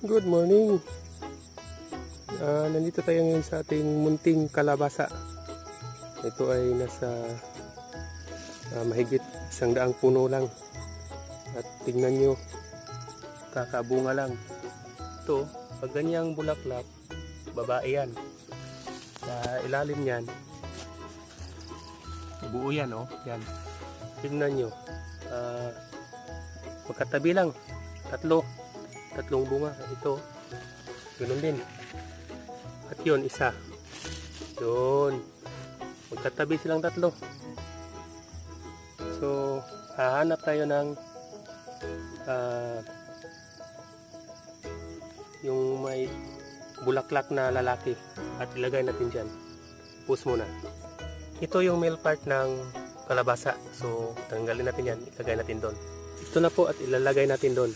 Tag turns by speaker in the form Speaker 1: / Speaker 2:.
Speaker 1: Good morning. Nandito tayo ngayon sa ating munting kalabasa. Ito ay nasa mahigit 100 puno lang. At tingnan nyo, kakabunga lang. Ito, pag ganyang bulaklak, babae yan. Sa ilalim yan, buo yan, oh. Yan. Tingnan nyo, magkatabi lang. Tatlong bunga. Ito, ganoon din. At yun, isa. Yun. Magkatabi silang tatlo. So, hahanap tayo ng yung may bulaklak na lalaki at ilagay natin dyan. Push muna. Ito yung male part ng kalabasa. So, tanggalin natin yan. Ilagay natin doon. Ito na po at ilalagay natin doon.